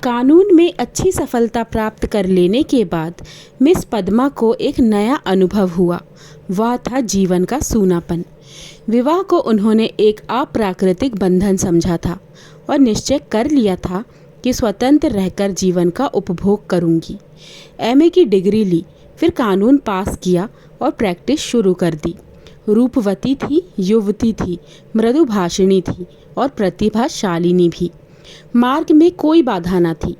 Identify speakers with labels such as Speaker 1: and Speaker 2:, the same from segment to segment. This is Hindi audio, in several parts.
Speaker 1: कानून में अच्छी सफलता प्राप्त कर लेने के बाद मिस पद्मा को एक नया अनुभव हुआ। वह था जीवन का सूनापन। विवाह को उन्होंने एक अप्राकृतिक बंधन समझा था और निश्चय कर लिया था कि स्वतंत्र रहकर जीवन का उपभोग करूंगी। एमए की डिग्री ली, फिर कानून पास किया और प्रैक्टिस शुरू कर दी। रूपवती थी, युवती थी, मृदुभाषिणी थी और प्रतिभाशालिनी भी। मार्ग में कोई बाधा न थी।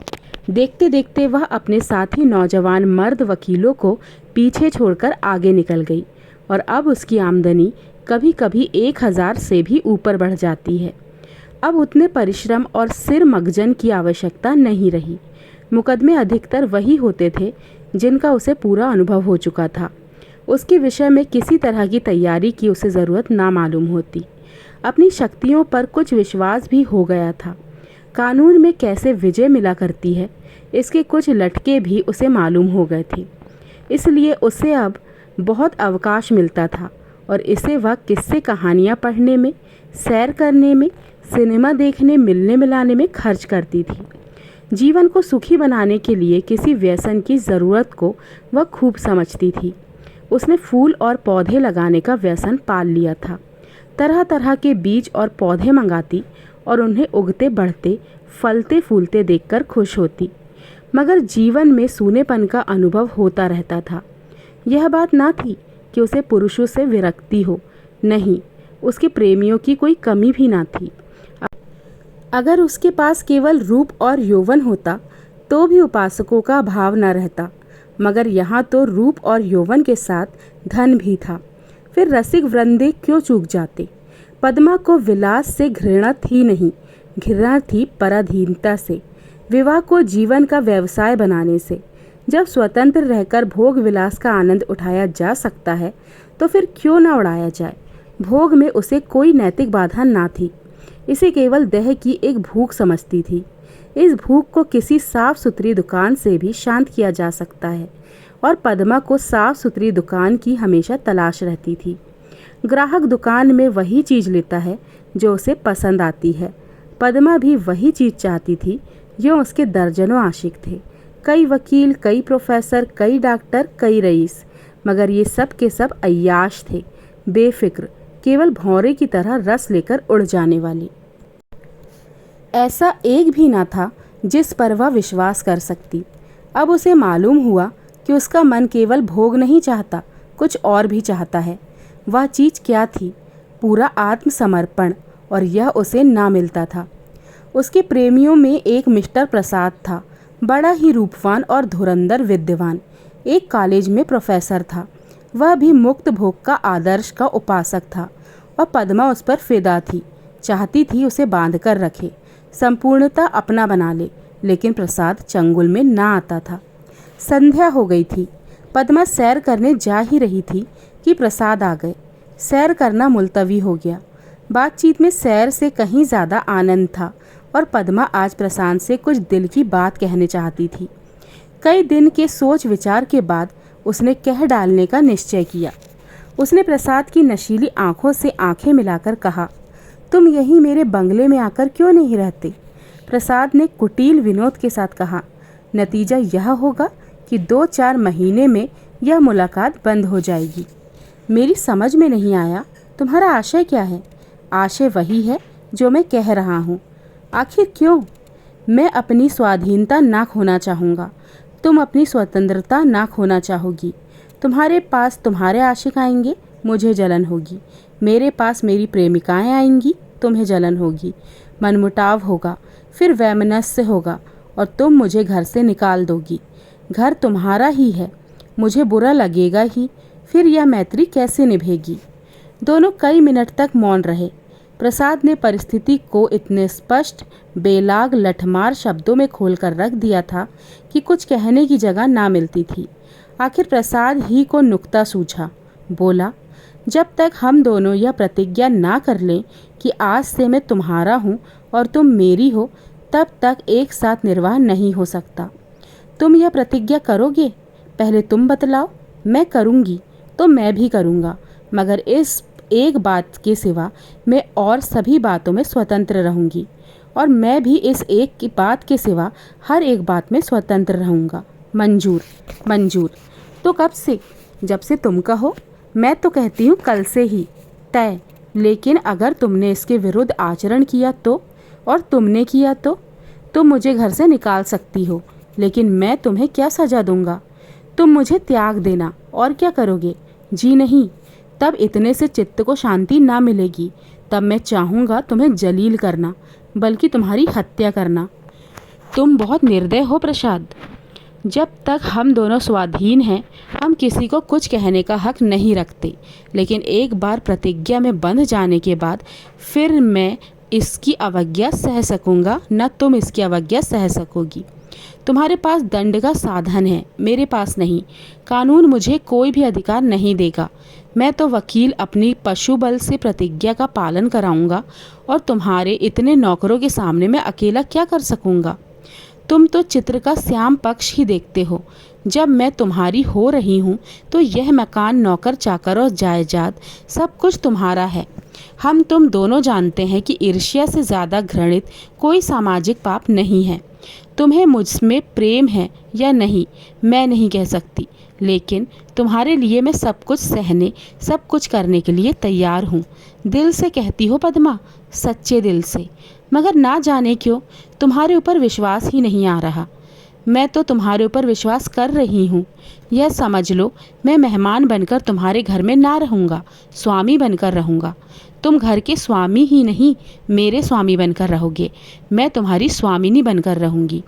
Speaker 1: देखते देखते वह अपने साथी नौजवान मर्द वकीलों को पीछे छोड़कर आगे निकल गई और अब उसकी आमदनी कभी कभी 1000 से भी ऊपर बढ़ जाती है। अब उतने परिश्रम और सिर मगजन की आवश्यकता नहीं रही। मुकदमे अधिकतर वही होते थे जिनका उसे पूरा अनुभव हो चुका था। उसके विषय में किसी तरह की तैयारी की उसे ज़रूरत ना मालूम होती। अपनी शक्तियों पर कुछ विश्वास भी हो गया था। कानून में कैसे विजय मिला करती है, इसके कुछ लटके भी उसे मालूम हो गए थे। इसलिए उसे अब बहुत अवकाश मिलता था और इसे वह किस्से कहानियाँ पढ़ने में, सैर करने में, सिनेमा देखने, मिलने मिलाने में खर्च करती थी। जीवन को सुखी बनाने के लिए किसी व्यसन की ज़रूरत को वह खूब समझती थी। उसने फूल और पौधे लगाने का व्यसन पाल लिया था। तरह तरह के बीज और पौधे मंगाती और उन्हें उगते बढ़ते फलते फूलते देखकर खुश होती। मगर जीवन में सूनेपन का अनुभव होता रहता था। यह बात ना थी कि उसे पुरुषों से विरक्ति हो, नहीं, उसके प्रेमियों की कोई कमी भी ना थी। अगर उसके पास केवल रूप और यौवन होता तो भी उपासकों का अभाव न रहता, मगर यहाँ तो रूप और यौवन के साथ धन भी था। फिर रसिक वृंदे क्यों चूक जाते। पद्मा को विलास से घृणा थी नहीं, घृणा थी पराधीनता से, विवाह को जीवन का व्यवसाय बनाने से। जब स्वतंत्र रहकर भोग विलास का आनंद उठाया जा सकता है तो फिर क्यों न उड़ाया जाए। भोग में उसे कोई नैतिक बाधा ना थी। इसे केवल देह की एक भूख समझती थी। इस भूख को किसी साफ सुथरी दुकान से भी शांत किया जा सकता है और पद्मा को साफ सुथरी दुकान की हमेशा तलाश रहती थी। ग्राहक दुकान में वही चीज़ लेता है जो उसे पसंद आती है। पद्मा भी वही चीज़ चाहती थी जो उसके दर्जनों आशिक थे। कई वकील, कई प्रोफेसर, कई डॉक्टर, कई रईस, मगर ये सब के सब अय्याश थे, बेफिक्र, केवल भौरे की तरह रस लेकर उड़ जाने वाले। ऐसा एक भी ना था जिस पर वह विश्वास कर सकती। अब उसे मालूम हुआ कि उसका मन केवल भोग नहीं चाहता, कुछ और भी चाहता है। वह चीज़ क्या थी? पूरा आत्मसमर्पण, और यह उसे ना मिलता था। उसके प्रेमियों में एक मिस्टर प्रसाद था, बड़ा ही रूपवान और धुरंधर विद्वान, एक कॉलेज में प्रोफेसर था। वह भी मुक्त भोग का आदर्श का उपासक था और पद्मा उस पर फिदा थी, चाहती थी उसे बांध कर रखे, संपूर्णता अपना बना ले, लेकिन प्रसाद चंगुल में ना आता था। संध्या हो गई थी। पद्मा सैर करने जा ही रही थी कि प्रसाद आ गए। सैर करना मुलतवी हो गया। बातचीत में सैर से कहीं ज़्यादा आनंद था और पद्मा आज प्रशांत से कुछ दिल की बात कहने चाहती थी। कई दिन के सोच विचार के बाद उसने कह डालने का निश्चय किया। उसने प्रसाद की नशीली आंखों से आंखें मिलाकर कहा, तुम यहीं मेरे बंगले में आकर क्यों नहीं रहते? प्रसाद ने कुटिल विनोद के साथ कहा, नतीजा यह होगा कि 2-4 महीने में यह मुलाकात बंद हो जाएगी। मेरी समझ में नहीं आया, तुम्हारा आशय क्या है? आशय वही है जो मैं कह रहा हूँ। आखिर क्यों? मैं अपनी स्वाधीनता ना खोना चाहूँगा, तुम अपनी स्वतंत्रता ना खोना चाहोगी। तुम्हारे पास तुम्हारे आशिक आएंगे, मुझे जलन होगी। मेरे पास मेरी प्रेमिकाएं आएंगी, तुम्हें जलन होगी। मनमुटाव होगा, फिर वैमनस्य होगा और तुम मुझे घर से निकाल दोगी। घर तुम्हारा ही है, मुझे बुरा लगेगा ही, फिर यह मैत्री कैसे निभेगी? दोनों कई मिनट तक मौन रहे। प्रसाद ने परिस्थिति को इतने स्पष्ट, बेलाग, लठमार शब्दों में खोलकर रख दिया था कि कुछ कहने की जगह ना मिलती थी। आखिर प्रसाद ही को नुक्ता सूझा। बोला, जब तक हम दोनों यह प्रतिज्ञा ना कर लें कि आज से मैं तुम्हारा हूँ और तुम मेरी हो, तब तक एक साथ निर्वाह नहीं हो सकता। तुम यह प्रतिज्ञा करोगे? पहले तुम बतलाओ। मैं करूँगी तो मैं भी करूँगा, मगर इस एक बात के सिवा मैं और सभी बातों में स्वतंत्र रहूँगी। और मैं भी इस एक की बात के सिवा हर एक बात में स्वतंत्र रहूँगा। मंजूर। मंजूर। तो कब से? जब से तुम कहो। मैं तो कहती हूँ कल से ही। तय। लेकिन अगर तुमने इसके विरुद्ध आचरण किया तो? और तुमने किया तो? तुम मुझे घर से निकाल सकती हो, लेकिन मैं तुम्हें क्या सजा दूंगा? तुम मुझे त्याग देना, और क्या करोगे? जी नहीं, तब इतने से चित्त को शांति ना मिलेगी। तब मैं चाहूँगा तुम्हें जलील करना, बल्कि तुम्हारी हत्या करना। तुम बहुत निर्दय हो प्रसाद। जब तक हम दोनों स्वाधीन हैं, हम किसी को कुछ कहने का हक नहीं रखते, लेकिन एक बार प्रतिज्ञा में बंध जाने के बाद फिर मैं इसकी अवज्ञा सह सकूंगा, न तुम इसकी अवज्ञा सह सकोगी। तुम्हारे पास दंड का साधन है, मेरे पास नहीं। कानून मुझे कोई भी अधिकार नहीं देगा। मैं तो वकील अपनी पशु बल से प्रतिज्ञा का पालन कराऊंगा, और तुम्हारे इतने नौकरों के सामने मैं अकेला क्या कर सकूंगा? तुम तो चित्र का श्याम पक्ष ही देखते हो। जब मैं तुम्हारी हो रही हूँ तो यह मकान, नौकर चाकर और जायदाद सब कुछ तुम्हारा है। हम तुम दोनों जानते हैं कि ईर्ष्या से ज़्यादा घृणित कोई सामाजिक पाप नहीं है। तुम्हें मुझमें प्रेम है या नहीं मैं नहीं कह सकती, लेकिन तुम्हारे लिए मैं सब कुछ सहने, सब कुछ करने के लिए तैयार हूँ। दिल से कहती हो पद्मा, सच्चे दिल से। मगर ना जाने क्यों तुम्हारे ऊपर विश्वास ही नहीं आ रहा। मैं तो तुम्हारे ऊपर विश्वास कर रही हूँ। यह समझ लो, मैं मेहमान बनकर तुम्हारे घर में ना रहूँगा, स्वामी बनकर रहूँगा। तुम घर के स्वामी ही नहीं, मेरे स्वामी बनकर रहोगे। मैं तुम्हारी स्वामिनी बनकर रहूँगी।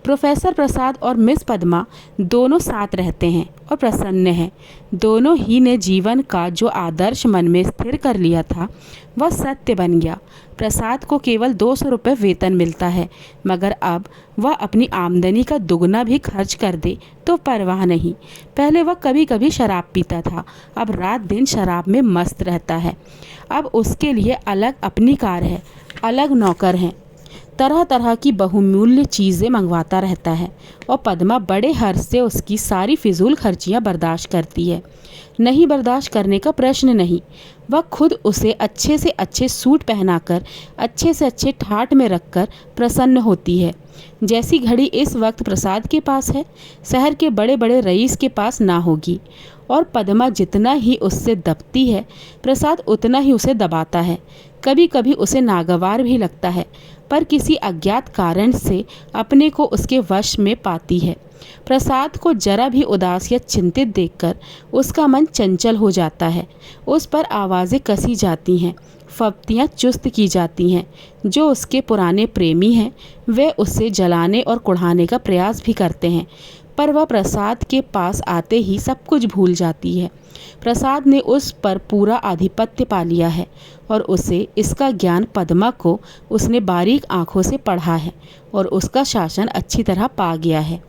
Speaker 1: प्रोफेसर प्रसाद और मिस पद्मा दोनों साथ रहते हैं और प्रसन्न हैं। दोनों ही ने जीवन का जो आदर्श मन में स्थिर कर लिया था वह सत्य बन गया। प्रसाद को केवल 200 रुपये वेतन मिलता है, मगर अब वह अपनी आमदनी का दुगना भी खर्च कर दे तो परवाह नहीं। पहले वह कभी कभी शराब पीता था, अब रात दिन शराब में मस्त रहता है। अब उसके लिए अलग अपनी कार है, अलग नौकर हैं, तरह तरह की बहुमूल्य चीज़ें मंगवाता रहता है, और पद्मा बड़े हर्ष से उसकी सारी फिजूल खर्चियाँ बर्दाश्त करती है। नहीं बर्दाश्त करने का प्रश्न नहीं। वह खुद उसे अच्छे से अच्छे सूट पहनाकर, अच्छे से अच्छे ठाठ में रखकर प्रसन्न होती है। जैसी घड़ी इस वक्त प्रसाद के पास है, शहर के बड़े बड़े रईस के पास ना होगी। और पद्मा जितना ही उससे दबती है, प्रसाद उतना ही उसे दबाता है। कभी कभी उसे नागवार भी लगता है, पर किसी अज्ञात कारण से अपने को उसके वश में पाती है। प्रसाद को जरा भी उदास या चिंतित देखकर उसका मन चंचल हो जाता है। उस पर आवाज़ें कसी जाती हैं, फप्तियाँ चुस्त की जाती हैं। जो उसके पुराने प्रेमी हैं वे उसे जलाने और कुढ़ाने का प्रयास भी करते हैं, पर वह प्रसाद के पास आते ही सब कुछ भूल जाती है। प्रसाद ने उस पर पूरा आधिपत्य पा लिया है, और उसे इसका ज्ञान पद्मा को उसने बारीक आंखों से पढ़ा है, और उसका शासन अच्छी तरह पा गया है।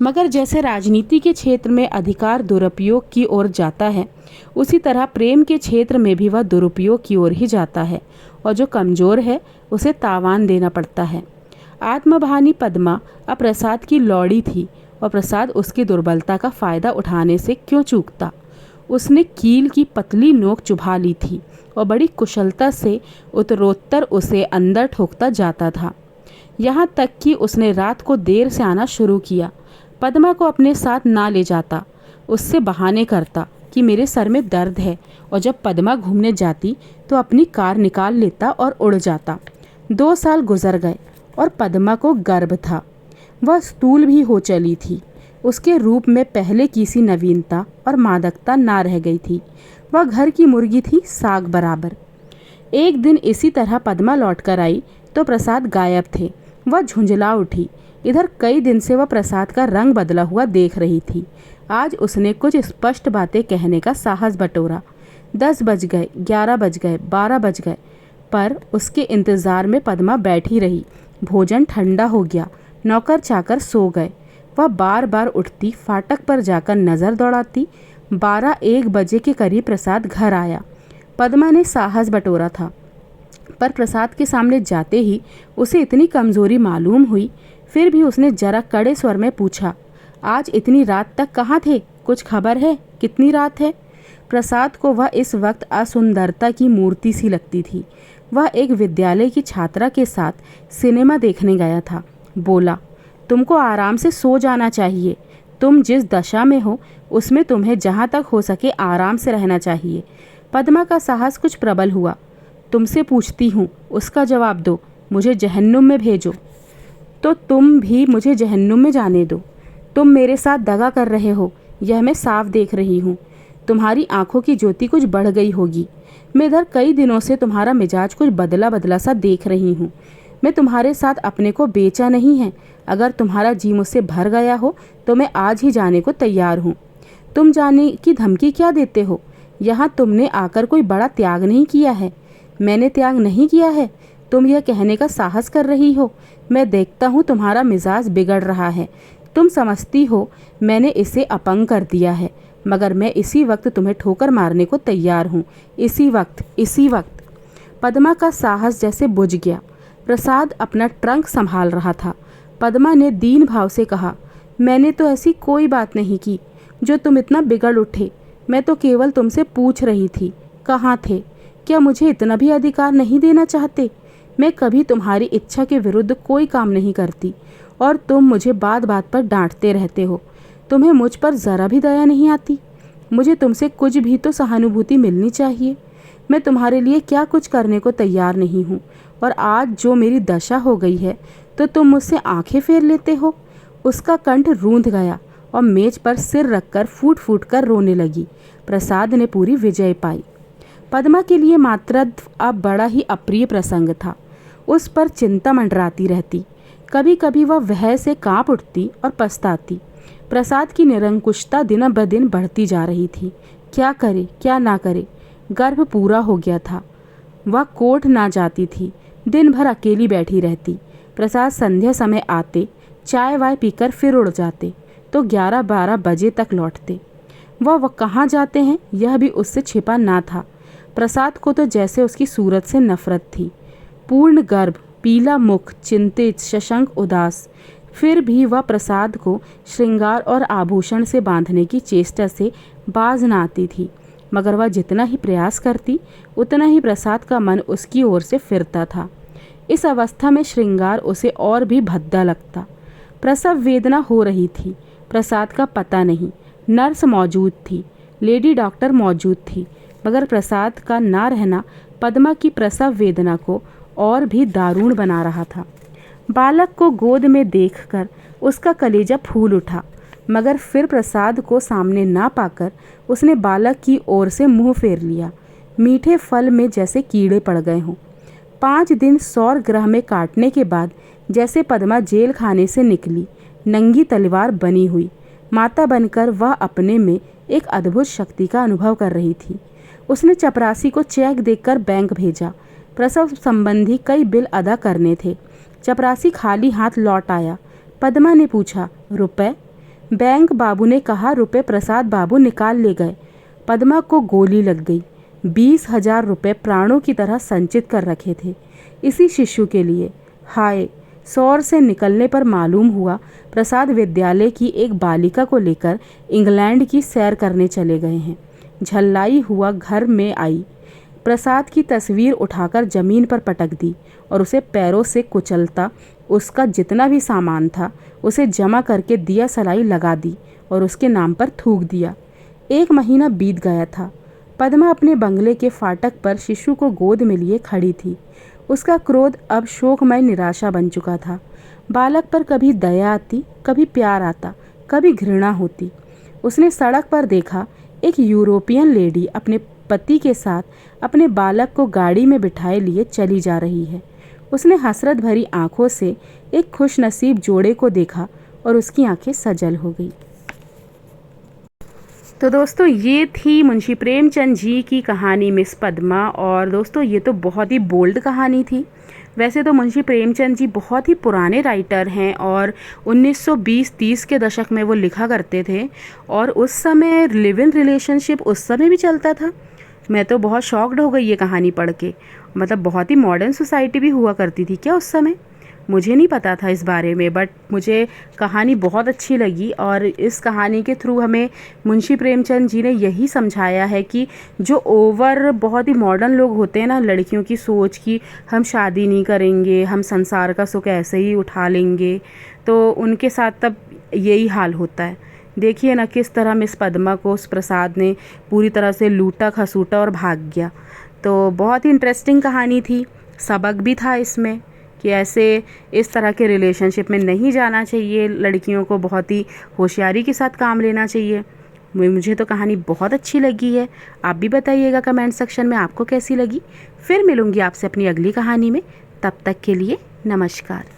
Speaker 1: मगर जैसे राजनीति के क्षेत्र में अधिकार दुरुपयोग की ओर जाता है, उसी तरह प्रेम के क्षेत्र में भी वह दुरुपयोग की ओर ही जाता है, और जो कमज़ोर है उसे तावान देना पड़ता है। आत्मभानी पद्मा अब प्रसाद की लौड़ी थी, और प्रसाद उसकी दुर्बलता का फ़ायदा उठाने से क्यों चूकता। उसने कील की पतली नोक चुभा ली थी, और बड़ी कुशलता से उत्तरोत्तर उसे अंदर ठोकता जाता था। यहाँ तक कि उसने रात को देर से आना शुरू किया। पद्मा को अपने साथ ना ले जाता, उससे बहाने करता कि मेरे सर में दर्द है, और जब पद्मा घूमने जाती तो अपनी कार निकाल लेता और उड़ जाता। 2 साल गुजर गए और पद्मा को गर्भ था। वह स्थूल भी हो चली थी। उसके रूप में पहले की सी नवीनता और मादकता ना रह गई थी। वह घर की मुर्गी थी, साग बराबर। एक दिन इसी तरह पद्मा लौट कर आई तो प्रसाद गायब थे। वह झुंझला उठी। इधर कई दिन से वह प्रसाद का रंग बदला हुआ देख रही थी। आज उसने कुछ स्पष्ट बातें कहने का साहस बटोरा। 10 बज गए, 11 बज गए, 12 बज गए, पर उसके इंतज़ार में पद्मा बैठी रही। भोजन ठंडा हो गया, नौकर चाकर सो गए। वह बार बार उठती, फाटक पर जाकर नज़र दौड़ाती। 12-1 बजे के करीब प्रसाद घर आया। पद्मा ने साहस बटोरा था, पर प्रसाद के सामने जाते ही उसे इतनी कमज़ोरी मालूम हुई। फिर भी उसने जरा कड़े स्वर में पूछा, आज इतनी रात तक कहाँ थे? कुछ खबर है? कितनी रात है? प्रसाद को वह इस वक्त असुंदरता की मूर्ति सी लगती थी। वह एक विद्यालय की छात्रा के साथ सिनेमा देखने गया था। बोला, तुमको आराम से सो जाना चाहिए। तुम जिस दशा में हो उसमें तुम्हें जहाँ तक हो सके आराम से रहना चाहिए। पद्मा का साहस कुछ प्रबल हुआ। तुमसे पूछती हूँ, उसका जवाब दो। मुझे जहन्नुम में भेजो तो तुम भी मुझे जहन्नुम में जाने दो। तुम मेरे साथ दगा कर रहे हो, यह मैं साफ देख रही हूँ। तुम्हारी आंखों की ज्योति कुछ बढ़ गई होगी। मैं इधर कई दिनों से तुम्हारा मिजाज कुछ बदला बदला सा देख रही हूँ। मैं तुम्हारे साथ अपने को बेचा नहीं है। अगर तुम्हारा जी मुझसे भर गया हो तो मैं आज ही जाने को तैयार हूँ। तुम जाने की धमकी क्या देते हो? यहाँ तुमने आकर कोई बड़ा त्याग नहीं किया है। मैंने त्याग नहीं किया है, तुम यह कहने का साहस कर रही हो। मैं देखता हूँ तुम्हारा मिजाज बिगड़ रहा है। तुम समझती हो मैंने इसे अपंग कर दिया है, मगर मैं इसी वक्त तुम्हें ठोकर मारने को तैयार हूँ। इसी वक्त। पद्मा का साहस जैसे बुझ गया। प्रसाद अपना ट्रंक संभाल रहा था। पद्मा ने दीन भाव से कहा, मैंने तो ऐसी कोई बात नहीं की जो तुम इतना बिगड़ उठे। मैं तो केवल तुमसे पूछ रही थी, कहाँ थे? क्या मुझे इतना भी अधिकार नहीं देना चाहते? मैं कभी तुम्हारी इच्छा के विरुद्ध कोई काम नहीं करती और तुम मुझे बात बात पर डांटते रहते हो। तुम्हें मुझ पर ज़रा भी दया नहीं आती। मुझे तुमसे कुछ भी तो सहानुभूति मिलनी चाहिए। मैं तुम्हारे लिए क्या कुछ करने को तैयार नहीं हूँ, और आज जो मेरी दशा हो गई है तो तुम मुझसे आंखें फेर लेते हो। उसका कंठ रूंध गया और मेज पर सिर रखकर फूट फूट कर रोने लगी। प्रसाद ने पूरी विजय पाई। पद्मा के लिए मातृत्व अब बड़ा ही अप्रिय प्रसंग था। उस पर चिंता मंडराती रहती। कभी कभी वह भय से कांप उठती और पछताती। प्रसाद की निरंकुशता दिन ब दिन बढ़ती जा रही थी। क्या करे क्या ना करे। गर्भ पूरा हो गया था। वह कोर्ट ना जाती थी, दिन भर अकेली बैठी रहती। प्रसाद संध्या समय आते, चाय वाय पीकर फिर उड़ जाते तो 11-12 बजे तक लौटते। वह कहाँ जाते हैं यह भी उससे छिपा ना था। प्रसाद को तो जैसे उसकी सूरत से नफरत थी। पूर्ण गर्भ, पीला मुख, चिंतित, शशंक, उदास। फिर भी वह प्रसाद को श्रृंगार और आभूषण से बांधने की चेष्टा से बाज न आती थी, मगर वह जितना ही प्रयास करती उतना ही प्रसाद का मन उसकी ओर से फिरता था। इस अवस्था में श्रृंगार उसे और भी भद्दा लगता। प्रसव वेदना हो रही थी। प्रसाद का पता नहीं। नर्स मौजूद थी, लेडी डॉक्टर मौजूद थी, मगर प्रसाद का ना रहना पद्मा की प्रसव वेदना को और भी दारुण बना रहा था। बालक को गोद में देखकर उसका कलेजा फूल उठा, मगर फिर प्रसाद को सामने ना पाकर उसने बालक की ओर से मुंह फेर लिया। मीठे फल में जैसे कीड़े पड़ गए हों। 5 दिन सौर ग्रह में काटने के बाद जैसे पद्मा जेल खाने से निकली, नंगी तलवार बनी हुई माता बनकर वह अपने में एक अद्भुत शक्ति का अनुभव कर रही थी। उसने चपरासी को चेक देकर बैंक भेजा। प्रसव संबंधी कई बिल अदा करने थे। चपरासी खाली हाथ लौट आया। पद्मा ने पूछा, रुपए? बैंक बाबू ने कहा रुपए प्रसाद बाबू निकाल ले गए। पद्मा को गोली लग गई। 20,000 रुपये प्राणों की तरह संचित कर रखे थे इसी शिशु के लिए। हाय! सौर से निकलने पर मालूम हुआ प्रसाद विद्यालय की एक बालिका को लेकर इंग्लैंड की सैर करने चले गए हैं। झल्लाई हुआ घर में आई, प्रसाद की तस्वीर उठाकर जमीन पर पटक दी और उसे पैरों से कुचलता उसका जितना भी सामान था उसे जमा करके दिया सलाई लगा दी और उसके नाम पर थूक दिया। 1 महीना बीत गया था। पद्मा अपने बंगले के फाटक पर शिशु को गोद में लिए खड़ी थी। उसका क्रोध अब शोकमय निराशा बन चुका था। बालक पर कभी दया आती, कभी प्यार आता, कभी घृणा होती। उसने सड़क पर देखा एक यूरोपियन लेडी अपने पति के साथ अपने बालक को गाड़ी में बिठाए लिए चली जा रही है। उसने हसरत भरी आंखों से एक खुशनसीब जोड़े को देखा और उसकी आंखें सजल हो गई। तो दोस्तों ये थी मुंशी प्रेमचंद जी की कहानी मिस पद्मा। और दोस्तों ये तो बहुत ही बोल्ड कहानी थी। वैसे तो मुंशी प्रेमचंद जी बहुत ही पुराने राइटर हैं और 1920-30 के दशक में वो लिखा करते थे और उस समय लिव इन रिलेशनशिप उस समय भी चलता था। मैं तो बहुत शॉक्ड हो गई ये कहानी पढ़ के। मतलब बहुत ही मॉडर्न सोसाइटी भी हुआ करती थी क्या उस समय। मुझे नहीं पता था इस बारे में, बट मुझे कहानी बहुत अच्छी लगी। और इस कहानी के थ्रू हमें मुंशी प्रेमचंद जी ने यही समझाया है कि जो बहुत ही मॉडर्न लोग होते हैं ना, लड़कियों की सोच की हम शादी नहीं करेंगे, हम संसार का सुख ऐसे ही उठा लेंगे, तो उनके साथ तब यही हाल होता है। देखिए ना किस तरह मिस पद्मा को उस प्रसाद ने पूरी तरह से लूटा खसूटा और भाग गया। तो बहुत ही इंटरेस्टिंग कहानी थी, सबक भी था इसमें कि ऐसे इस तरह के रिलेशनशिप में नहीं जाना चाहिए, लड़कियों को बहुत ही होशियारी के साथ काम लेना चाहिए। मुझे तो कहानी बहुत अच्छी लगी है। आप भी बताइएगा कमेंट सेक्शन में आपको कैसी लगी। फिर मिलूँगी आपसे अपनी अगली कहानी में, तब तक के लिए नमस्कार।